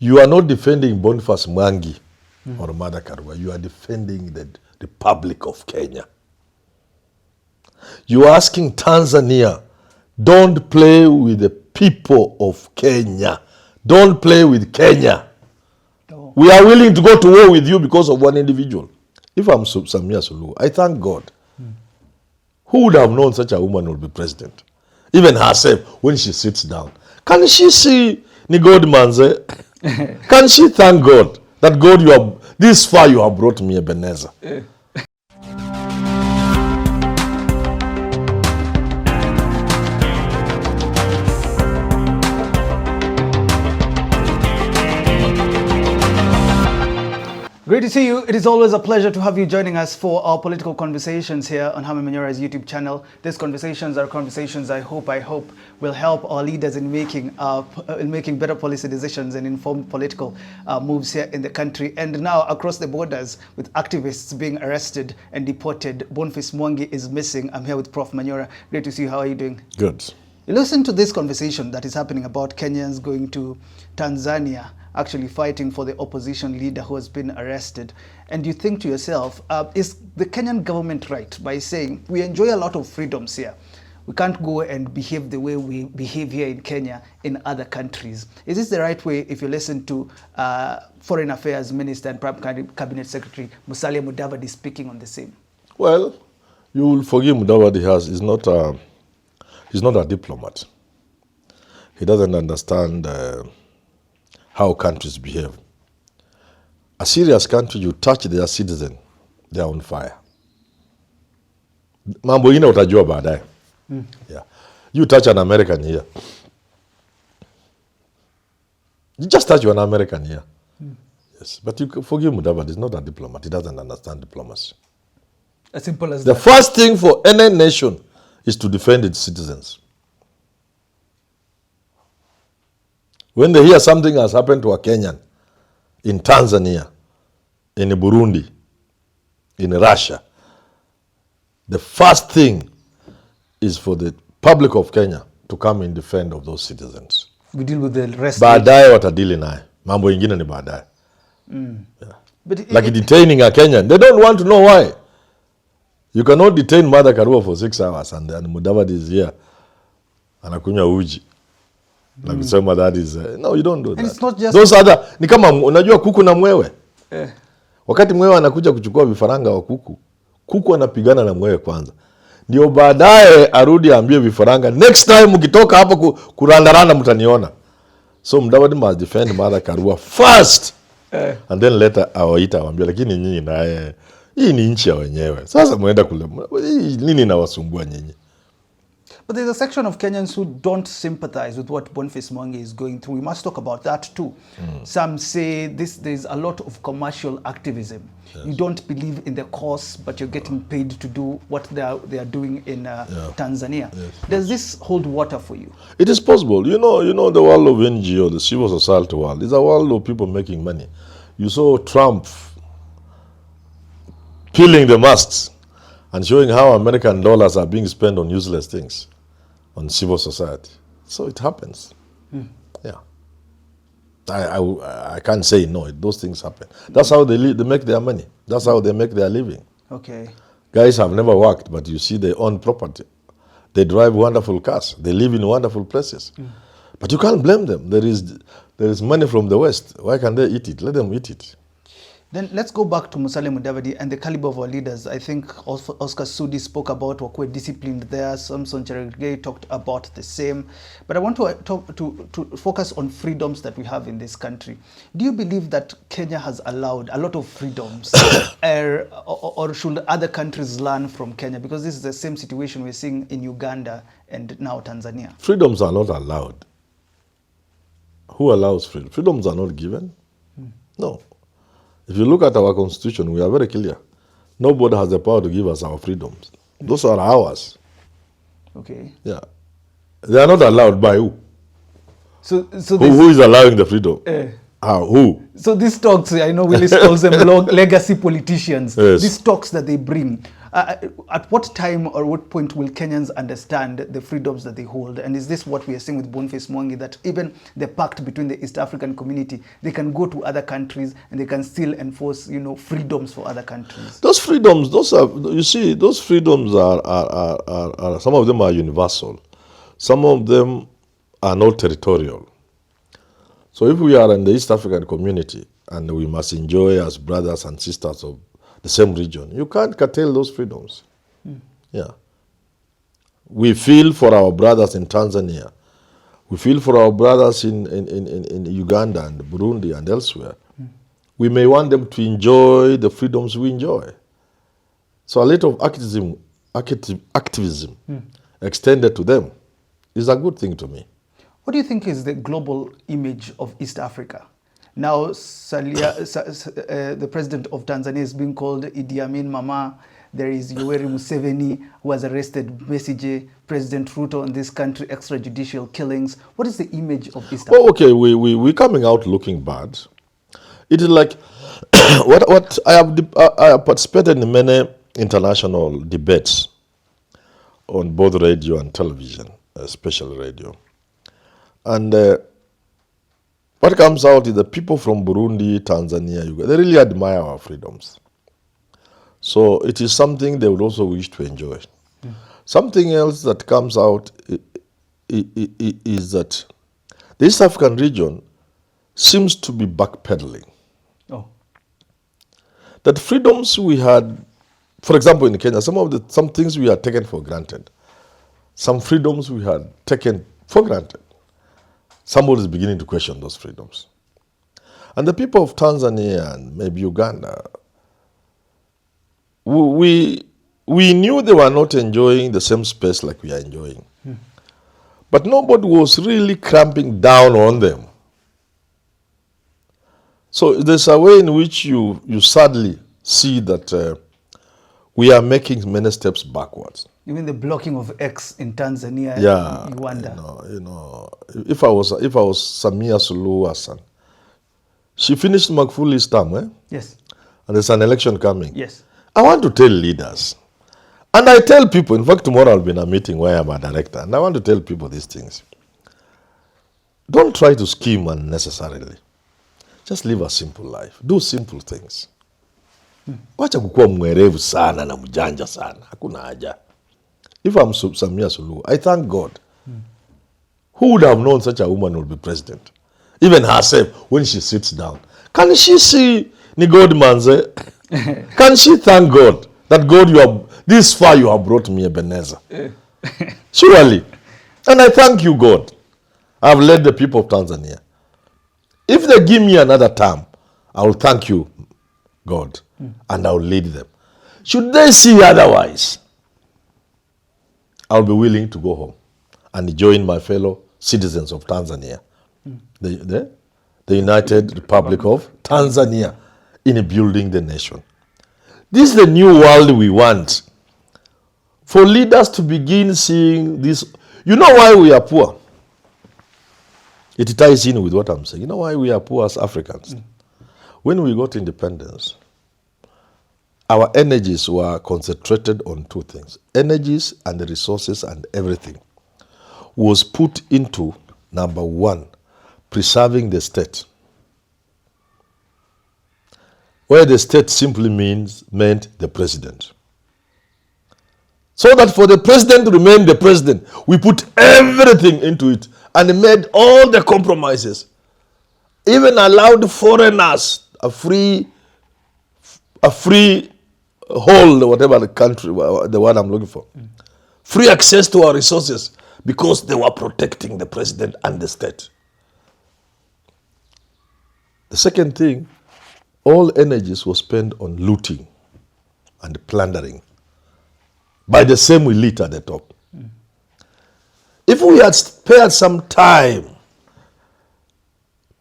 You are not defending Boniface Mwangi or Martha Karua. You are defending the Republic of Kenya. You are asking Tanzania, don't play with the people of Kenya. Don't play with Kenya. No. We are willing to go to war with you because of one individual. If I'm Samia Suluhu, I thank God. Who would have known such a woman would be president? Even herself, when she sits down. Can she see ni God manze? Can she thank God that God, you have this far, you have brought me Ebenezer? Great to see you. It is always a pleasure to have you joining us for our political conversations here on Herman Manyora's YouTube channel. These conversations are conversations I hope will help our leaders in making better policy decisions and informed political moves here in the country. And now across the borders, with activists being arrested and deported, Boniface Mwangi is missing. I'm here with Prof. Manyora. Great to see you. How are you doing? Good. You listen to this conversation that is happening about Kenyans going to Tanzania, actually fighting for the opposition leader who has been arrested. And you think to yourself, is the Kenyan government right by saying we enjoy a lot of freedoms here? We can't go and behave the way we behave here in Kenya in other countries. Is this the right way if you listen to Foreign Affairs Minister and Prime Cabinet Secretary Musalia Mudavadi speaking on the same? Well, you will forgive Mudavadi he's not a diplomat. He doesn't understand how countries behave. A serious country, you touch their citizen, they are on fire. Mambo ina utajua baadaye. Yeah. You touch an American here. You just touch an American here. Yes, but you forgive Mudavadi, he's not a diplomat. He doesn't understand diplomacy. As simple as that. The first thing for any nation is to defend its citizens. When they hear something has happened to a Kenyan in Tanzania, in Burundi, in Russia, the first thing is for the public of Kenya to come in defense of those citizens. We deal with the rest. Baadaye watadili naye. Mambo ingine ni baadaye. Yeah. Like detaining a Kenyan. They don't want to know why. You cannot detain Martha Karua for 6 hours and then Mudavadi is here. Anakunywa uji. Na kusema that is no, you don't do that. It's not just those other ni kama unajua kuku na mwewe. Wakati mwewe anakuja kuchukua vifaranga wa kuku anapigana na mwewe kwanza. Ndio baadaye arudi aambie vifaranga next time ukitoka hapa kurandaranda mtaniona. So Mudavadi must defend Martha Karua first. And then later awaita awaambia lakini nyinyi naye hii ni nchi ya wenyewe. Sasa muenda kule nini inawasumbua nyinyi? But there's a section of Kenyans who don't sympathize with what Boniface Mwangi is going through. We must talk about that too. Some say there's a lot of commercial activism. Yes. You don't believe in the cause, but you're getting paid to do what they are doing in Tanzania. Yes. Does this hold water for you? It is possible. You know the world of NGO, the civil society world, is a world of people making money. You saw Trump peeling the masks and showing how American dollars are being spent on useless things, on civil society. So it happens. Yeah. I can't say no. Those things happen. That's how they make their money. That's how they make their living. Okay. Guys have never worked, but you see they own property. They drive wonderful cars. They live in wonderful places. But you can't blame them. There is money from the West. Why can't they eat it? Let them eat it. Then let's go back to Musalia Mudavadi and the caliber of our leaders. I think Oscar Sudi spoke about Wakwe disciplined there. Samson Cherargei talked about the same. But I want to focus on freedoms that we have in this country. Do you believe that Kenya has allowed a lot of freedoms or should other countries learn from Kenya? Because this is the same situation we're seeing in Uganda and now Tanzania. Freedoms are not allowed. Who allows freedom? Freedoms are not given. No. If you look at our constitution, we are very clear. Nobody has the power to give us our freedoms. Those are ours. Okay. Yeah. They are not allowed by who? So who is allowing the freedom? Who? So these talks, I know Willis calls them legacy politicians. Yes. These talks that they bring, At what time or what point will Kenyans understand the freedoms that they hold? And is this what we are seeing with Boniface Mwangi, that even the pact between the East African community, they can go to other countries and they can still enforce, freedoms for other countries? Those freedoms, those freedoms are some of them are universal. Some of them are not territorial. So if we are in the East African community and we must enjoy as brothers and sisters of the same region, you can't curtail those freedoms. Yeah. We feel for our brothers in Tanzania. We feel for our brothers in Uganda and Burundi and elsewhere. We may want them to enjoy the freedoms we enjoy. So a little of activism extended to them is a good thing to me. What do you think is the global image of East Africa? Now, the president of Tanzania is being called Idi Amin Mama. There is Yoweri Museveni, who was arrested, Besigye, President Ruto in this country, extrajudicial killings. What is the image of East Africa? Oh, okay, we're coming out looking bad. It is like, what I have participated in many international debates on both radio and television, especially radio. And what comes out is that people from Burundi, Tanzania, Uganda, they really admire our freedoms. So it is something they would also wish to enjoy. Something else that comes out is that the East African region seems to be backpedaling. Oh. That freedoms we had, for example, in Kenya, some things we had taken for granted. Some freedoms we had taken for granted. Somebody is beginning to question those freedoms. And the people of Tanzania and maybe Uganda, we knew they were not enjoying the same space like we are enjoying. But nobody was really cramping down on them. So there's a way in which you sadly see that we are making many steps backwards. Even the blocking of X in Tanzania, Yeah, Uganda. If I was Samia Suluhu Hassan, she finished Magfuli's term, Yes. And there's an election coming. Yes. I want to tell leaders, and I tell people, in fact, tomorrow I'll be in a meeting where I'm a director, and I want to tell people these things. Don't try to scheme unnecessarily. Just live a simple life. Do simple things. Wacha kukuwa mwerevu sana na mjanja sana. Hakuna haja. If I'm Samia Suluhu, I thank God. Who would have known such a woman would be president? Even herself, when she sits down. Can she see ni God manze? Can she thank God that God, this far you have brought me, Ebenezer? Surely. And I thank you, God. I have led the people of Tanzania. If they give me another term, I will thank you, God, and I will lead them. Should they see otherwise, I'll be willing to go home and join my fellow citizens of Tanzania, the United Republic of Tanzania, in building the nation. This is the new world we want. For leaders to begin seeing this. You know why we are poor? It ties in with what I'm saying. You know why we are poor as Africans? When we got independence, our energies were concentrated on two things. Energies and the resources and everything was put into, number one, preserving the state. Where the state simply meant the president. So that for the president to remain the president, we put everything into it and made all the compromises. Even allowed foreigners a free hold, whatever the country, the word I'm looking for. Free access to our resources because they were protecting the president and the state. The second thing, all energies were spent on looting and plundering by the same elite at the top. If we had spared some time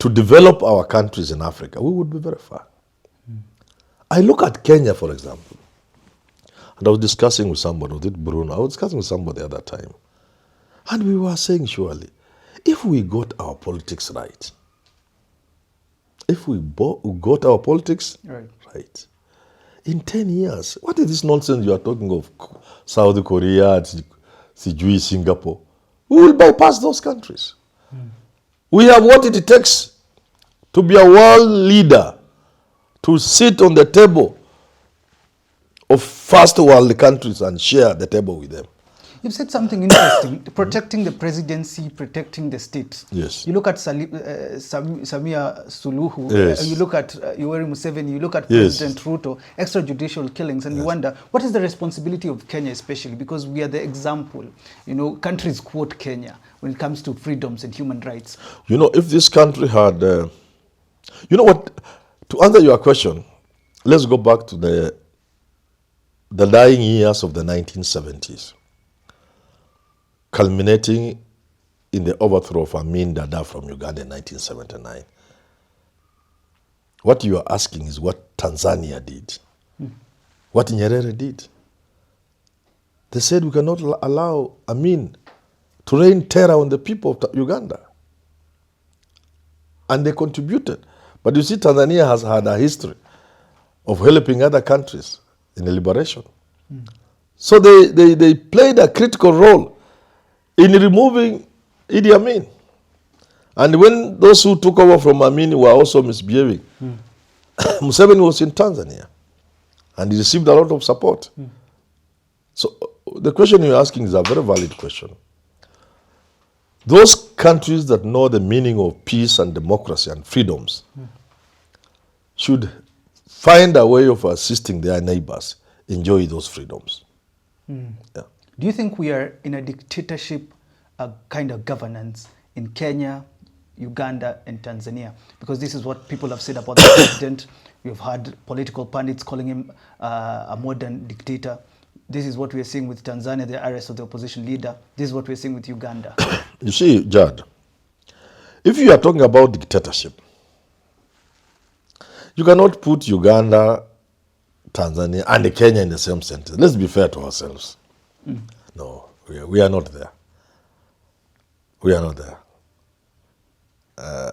to develop our countries in Africa, we would be very far. I look at Kenya, for example, and I was discussing with somebody, was it Bruno? I was discussing with somebody the other time, and we were saying, surely, if we got our politics right, if we got our politics right, in 10 years, what is this nonsense you are talking of? South Korea, Sijui, Singapore. We will bypass those countries. We have what it takes to be a world leader, to sit on the table of first world countries and share the table with them. You've said something interesting, protecting the presidency, protecting the state. Yes. You look at Samia Suluhu, Yes. you look at Yoweri Museveni, you look at Yes. President Ruto, extrajudicial killings, and you wonder, what is the responsibility of Kenya especially? Because we are the example. You know, countries quote Kenya when it comes to freedoms and human rights. You know, if this country had... you know what? To answer your question, let's go back to the dying years of the 1970s, culminating in the overthrow of Amin Dada from Uganda in 1979. What you are asking is what Tanzania did, what Nyerere did. They said we cannot allow Amin to rain terror on the people of Uganda. And they contributed. But you see, Tanzania has had a history of helping other countries in the liberation. So they played a critical role in removing Idi Amin. And when those who took over from Amin were also misbehaving, Museveni was in Tanzania and he received a lot of support. So the question you're asking is a very valid question. Those countries that know the meaning of peace and democracy and freedoms should find a way of assisting their neighbors enjoy those freedoms. Yeah. Do you think we are in a dictatorship kind of governance in Kenya, Uganda, and Tanzania? Because this is what people have said about the president. We've had political pundits calling him a modern dictator. This is what we're seeing with Tanzania, the arrest of the opposition leader. This is what we're seeing with Uganda. You see, Jad, if you are talking about dictatorship, you cannot put Uganda, Tanzania, and Kenya in the same sentence. Let's be fair to ourselves. No, we are not there. We are not there.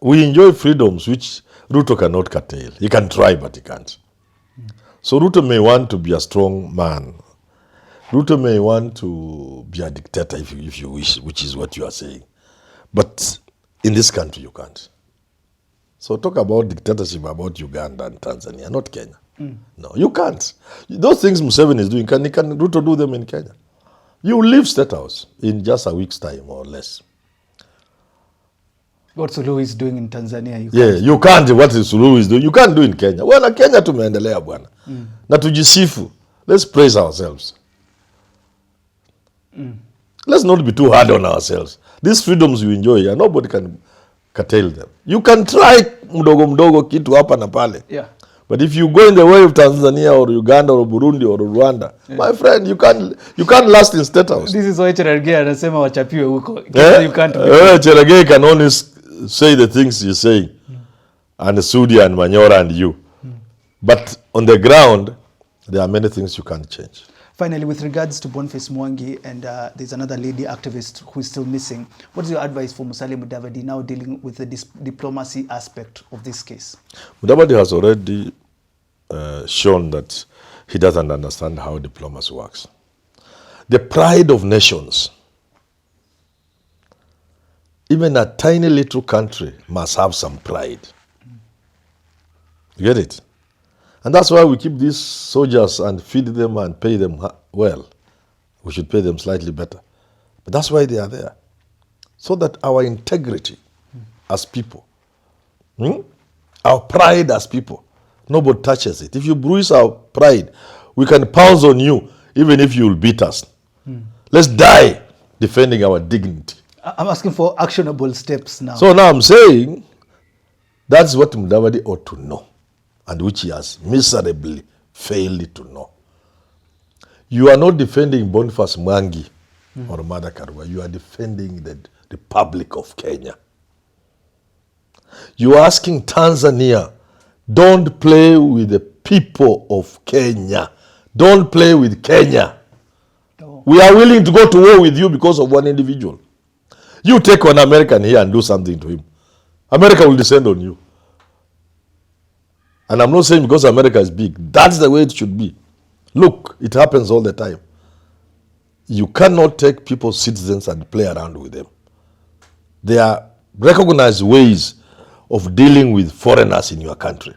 We enjoy freedoms which Ruto cannot curtail. He can try, but he can't. So Ruto may want to be a strong man. Ruto may want to be a dictator if you wish, which is what you are saying. But in this country, you can't. So talk about dictatorship about Uganda and Tanzania, not Kenya. No, you can't. Those things Museveni is doing, can Ruto do them in Kenya? You leave State House in just a week's time or less. What Suluhu is doing in Tanzania, you can't. You can't. What Suluhu is doing, you can't do in Kenya. Well, Kenya tumeendelea bwana. Na tujisifu. Let's praise ourselves. Let's not be too hard on ourselves. These freedoms you enjoy, and nobody can curtail them. You can try mdogo kitu hapa na pale. Yeah. But if you go in the way of Tanzania or Uganda or Burundi or Rwanda, my friend, you can't last in State House. This is why Cherargei anasema wachapiwe huko. You can't. Cherargei can only say the things he's saying, and Sudi and Manyora and you. But on the ground, there are many things you can't change. Finally, with regards to Boniface Mwangi, and there's another lady activist who is still missing, what is your advice for Musalia Mudavadi now dealing with the diplomacy aspect of this case? Mudavadi has already shown that he doesn't understand how diplomacy works. The pride of nations, even a tiny little country must have some pride. You get it? And that's why we keep these soldiers and feed them and pay them well. We should pay them slightly better. But that's why they are there. So that our integrity as people, our pride as people, nobody touches it. If you bruise our pride, we can pounce on you even if you will beat us. Let's die defending our dignity. I'm asking for actionable steps now. So now I'm saying that's what Mudavadi ought to know, and which he has miserably failed to know. You are not defending Boniface Mwangi or Martha Karua. You are defending the Republic of Kenya. You are asking Tanzania, don't play with the people of Kenya. Don't play with Kenya. No. We are willing to go to war with you because of one individual. You take one American here and do something to him. America will descend on you. And I'm not saying because America is big. That's the way it should be. Look, it happens all the time. You cannot take people's citizens and play around with them. There are recognized ways of dealing with foreigners in your country.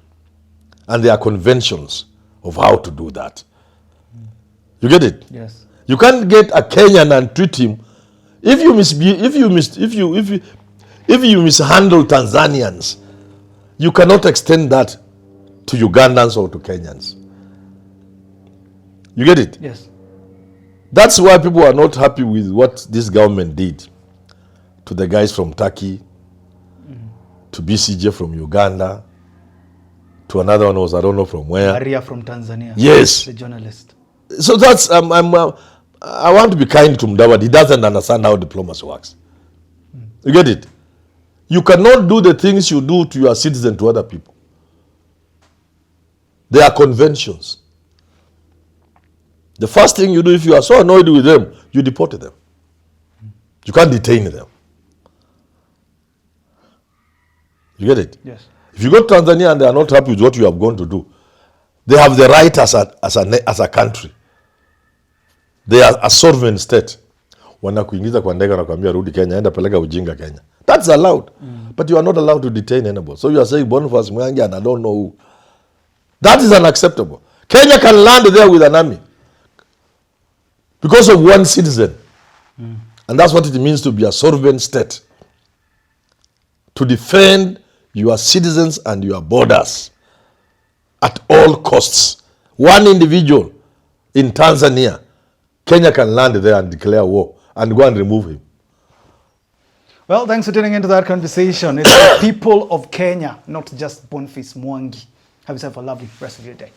And there are conventions of how to do that. You get it? Yes. You can't get a Kenyan and treat him. If you mishandle Tanzanians, you cannot extend that to Ugandans or to Kenyans. You get it? Yes. That's why people are not happy with what this government did to the guys from Turkey, to BCJ from Uganda, to another one was I don't know from where. Maria from Tanzania. Yes. The journalist. So that's I want to be kind to Mudavadi. He doesn't understand how diplomacy works. You get it? You cannot do the things you do to your citizen to other people. There are conventions. The first thing you do if you are so annoyed with them, you deport them. You can't detain them. You get it? Yes. If you go to Tanzania and they are not happy with what you have gone to do, they have the right as a country. They are a sovereign state. Wanakuingiza kwa ndege wanakuambia rudi Kenya, enda peleka ujinga Kenya. That's allowed. But you are not allowed to detain anybody. So you are saying Boniface Mwangi and I don't know who. That is unacceptable. Kenya can land there with an army because of one citizen. And that's what it means to be a sovereign state. To defend your citizens and your borders at all costs. One individual in Tanzania, Kenya can land there and declare war and go and remove him. Well, thanks for tuning into that conversation. It's the people of Kenya, not just Boniface Mwangi. Have yourself a lovely rest of your day.